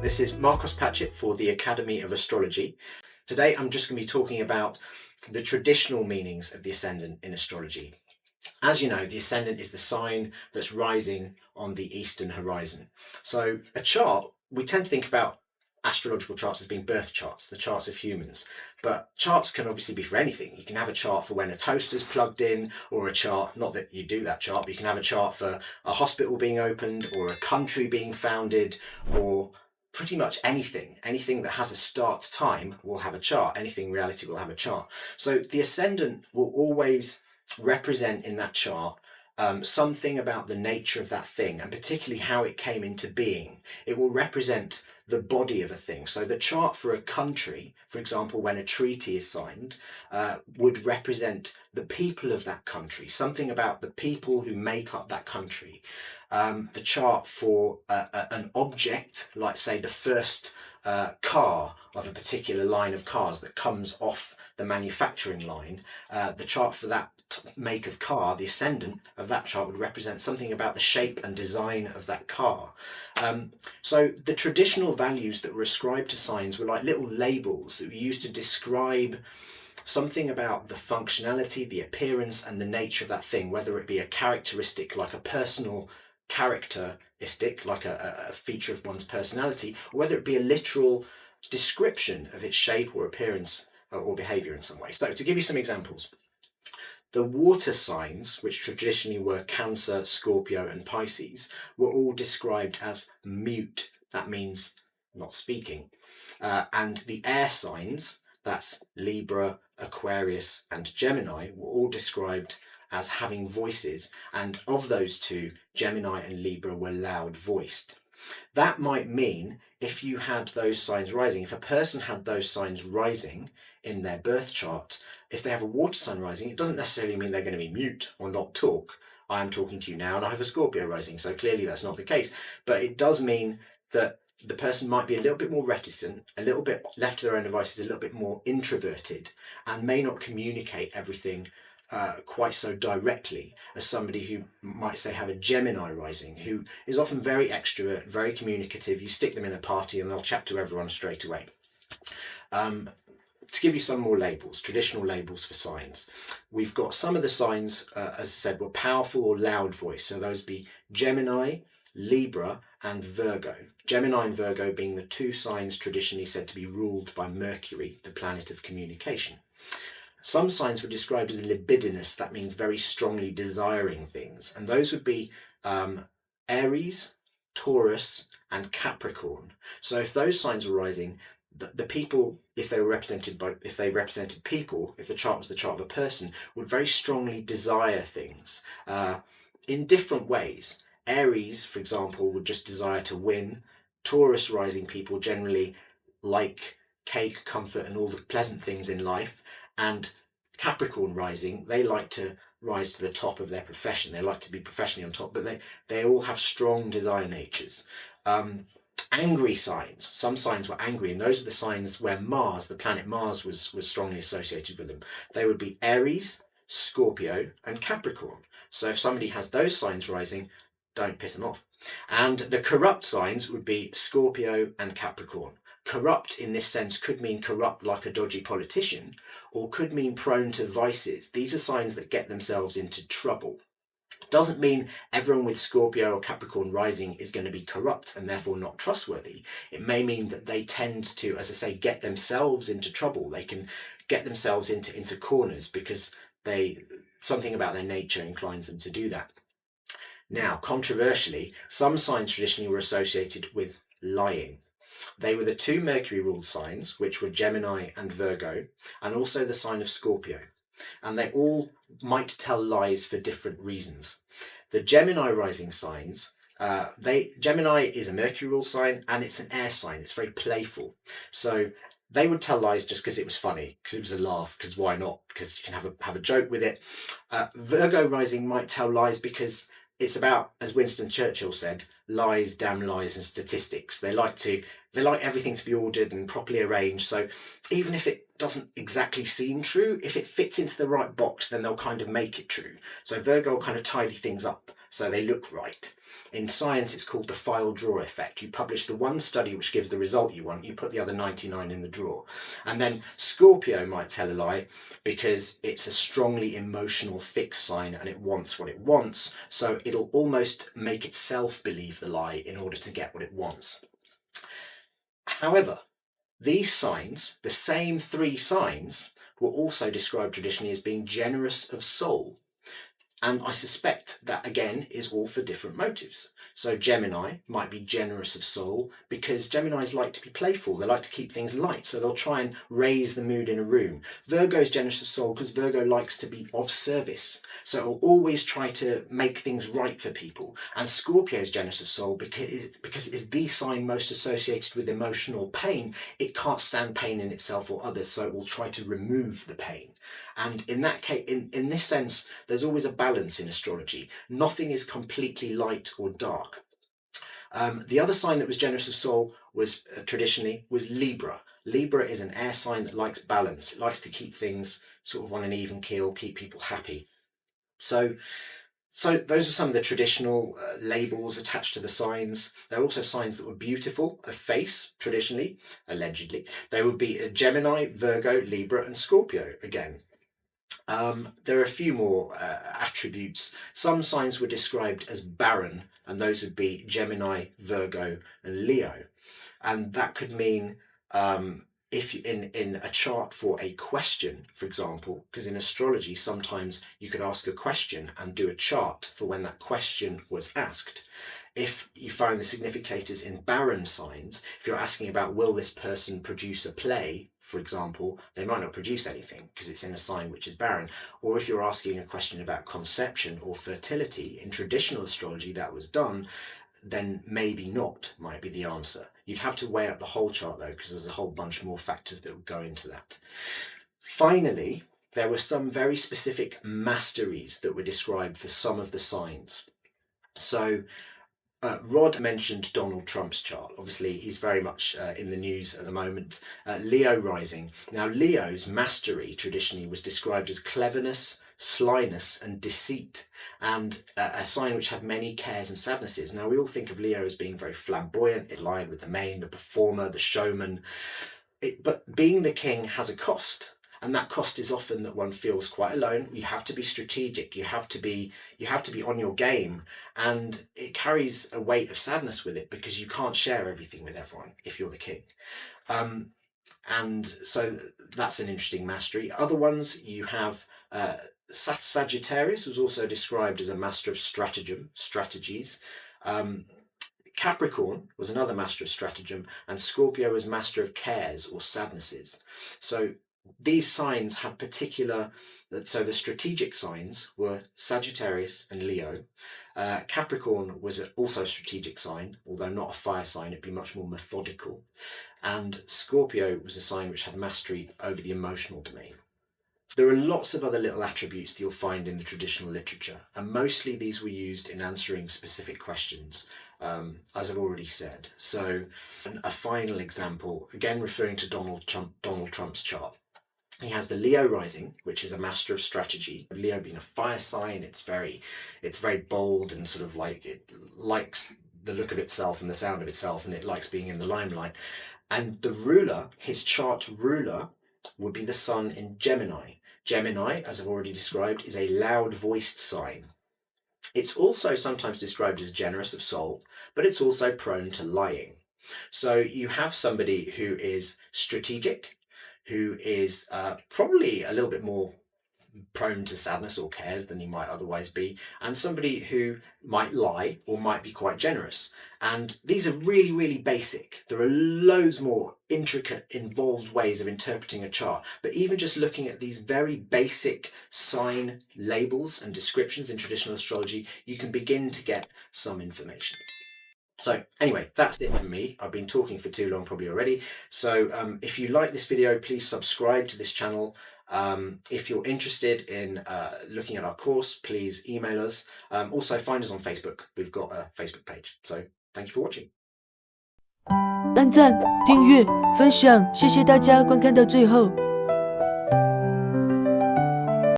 This is Marcos Patchett for the Academy of Astrology. Today I'm just going to be talking about the traditional meanings of the ascendant in astrology. As you know, the ascendant is the sign that's rising on the eastern horizon. So a chart, we tend to think about astrological charts as being birth charts, the charts of humans. But charts can obviously be for anything. You can have a chart for when a toaster's plugged in, or a chart, not that you do that chart, but you can have a chart for a hospital being opened, or a country being founded, or pretty much anything that has a start time will have a chart. Anything in reality will have a chart. So the ascendant will always represent in that chart something about the nature of that thing, and particularly how it came into being. It will represent the body of a thing. So the chart for a country, for example, when a treaty is signed, would represent the people of that country, something about the people who make up that country. The chart for an object, like say the first car of a particular line of cars that comes off the manufacturing line, the chart for that make of car, the ascendant of that chart would represent something about the shape and design of that car. So the traditional values that were ascribed to signs were like little labels that were used to describe something about the functionality, the appearance and the nature of that thing, whether it be a characteristic like a personal characteristic, like a feature of one's personality, or whether it be a literal description of its shape or appearance or behavior in some way. So to give you some examples, the water signs, which traditionally were Cancer, Scorpio and Pisces, were all described as mute. That means not speaking. And the air signs, that's Libra, Aquarius and Gemini, were all described as having voices, and of those two, Gemini and Libra were loud voiced. That might mean if you had those signs rising, if a person had those signs rising in their birth chart, if they have a water sign rising, it doesn't necessarily mean they're going to be mute or not talk. I am talking to you now and I have a Scorpio rising, so clearly that's not the case. But it does mean that the person might be a little bit more reticent, a little bit left to their own devices, a little bit more introverted, and may not communicate everything quite so directly as somebody who might say have a Gemini rising, who is often very extrovert, very communicative. You stick them in a party and they'll chat to everyone straight away. To give you some more labels, traditional labels for signs, we've got some of the signs, as I said, were powerful or loud voice. So those be Gemini, Libra and Virgo. Gemini and Virgo being the two signs traditionally said to be ruled by Mercury, the planet of communication. Some signs were described as libidinous, that means very strongly desiring things, and those would be Aries, Taurus and Capricorn. So if those signs were rising, the people, if they represented people, if the chart was the chart of a person, would very strongly desire things in different ways. Aries, for example, would just desire to win. Taurus rising people generally like cake, comfort and all the pleasant things in life. And Capricorn rising, they like to rise to the top of their profession. They like to be professionally on top, but they all have strong desire natures. Angry signs, some signs were angry, and those are the signs where Mars, the planet Mars, was strongly associated with them. They would be Aries, Scorpio and Capricorn. So if somebody has those signs rising, don't piss them off. And the corrupt signs would be Scorpio and Capricorn. Corrupt in this sense could mean corrupt like a dodgy politician, or could mean prone to vices. These are signs that get themselves into trouble. Doesn't mean everyone with Scorpio or Capricorn rising is going to be corrupt and therefore not trustworthy. It may mean that they tend to, as I say, get themselves into trouble. They can get themselves into corners because something about their nature inclines them to do that. Now, controversially, some signs traditionally were associated with lying. They were the two Mercury ruled signs, which were Gemini and Virgo, and also the sign of Scorpio. And they all might tell lies for different reasons. The Gemini rising signs, Gemini is a Mercury ruled sign and it's an air sign. It's very playful. So they would tell lies just because it was funny, because it was a laugh, because why not? Because you can have a joke with it. Virgo rising might tell lies because it's about, as Winston Churchill said, lies, damn lies and statistics. They like everything to be ordered and properly arranged. So even if it doesn't exactly seem true, if it fits into the right box, then they'll kind of make it true. So Virgo will kind of tidy things up so they look right. In science, it's called the file drawer effect. You publish the one study which gives the result you want, you put the other 99 in the drawer. And then Scorpio might tell a lie because it's a strongly emotional fixed sign and it wants what it wants, so it'll almost make itself believe the lie in order to get what it wants. However, these signs, the same three signs, were also described traditionally as being generous of soul. And I suspect that, again, is all for different motives. So Gemini might be generous of soul because Geminis like to be playful. They like to keep things light, so they'll try and raise the mood in a room. Virgo is generous of soul because Virgo likes to be of service. So it'll always try to make things right for people. And Scorpio is generous of soul because it is the sign most associated with emotional pain. It can't stand pain in itself or others, so it will try to remove the pain. And in that case, in this sense, there's always a balance in astrology. Nothing is completely light or dark. The other sign that was generous of soul was traditionally was Libra. Libra is an air sign that likes balance. It likes to keep things sort of on an even keel, keep people happy. So those are some of the traditional labels attached to the signs. There are also signs that were beautiful of face, traditionally, allegedly. They would be Gemini, Virgo, Libra, and Scorpio again. There are a few more attributes. Some signs were described as barren, and those would be Gemini, Virgo, and Leo. And that could mean if in a chart for a question, for example, because in astrology sometimes you could ask a question and do a chart for when that question was asked. If you find the significators in barren signs, if you're asking about will this person produce a play, for example, they might not produce anything because it's in a sign which is barren. Or if you're asking a question about conception or fertility, in traditional astrology that was done, then maybe not might be the answer. You'd have to weigh up the whole chart though, because there's a whole bunch more factors that would go into that. Finally, there were some very specific masteries that were described for some of the signs. So Rod mentioned Donald Trump's chart. Obviously, he's very much in the news at the moment. Leo rising. Now, Leo's mastery traditionally was described as cleverness, slyness, and deceit, and a sign which had many cares and sadnesses. Now, we all think of Leo as being very flamboyant, in line with the main, the performer, the showman. But being the king has a cost. And that cost is often that one feels quite alone. You have to be strategic. You have to be on your game, and it carries a weight of sadness with it because you can't share everything with everyone if you're the king. And so that's an interesting mastery. Other ones you have. Sagittarius was also described as a master of strategies. Capricorn was another master of stratagem, and Scorpio was master of cares or sadnesses. So these signs had particular, so the strategic signs were Sagittarius and Leo. Capricorn was also a strategic sign, although not a fire sign, it'd be much more methodical. And Scorpio was a sign which had mastery over the emotional domain. There are lots of other little attributes that you'll find in the traditional literature, and mostly these were used in answering specific questions, as I've already said. So a final example, again referring to Donald Trump's chart. He has the Leo rising, which is a master of strategy. Leo being a fire sign, it's very bold and sort of like it likes the look of itself and the sound of itself, and it likes being in the limelight. And the ruler, his chart ruler, would be the sun in Gemini. Gemini, as I've already described, is a loud-voiced sign. It's also sometimes described as generous of soul, but it's also prone to lying. So you have somebody who is strategic, who is probably a little bit more prone to sadness or cares than he might otherwise be, and somebody who might lie or might be quite generous. And these are really, really basic. There are loads more intricate, involved ways of interpreting a chart, but even just looking at these very basic sign labels and descriptions in traditional astrology, you can begin to get some information. So anyway, that's it from me. I've been talking for too long probably already. So if you like this video, please subscribe to this channel. If you're interested in looking at our course, please email us. Also find us on Facebook. We've got a Facebook page. So thank you for watching. 按赞、订阅、分享，谢谢大家观看到最后。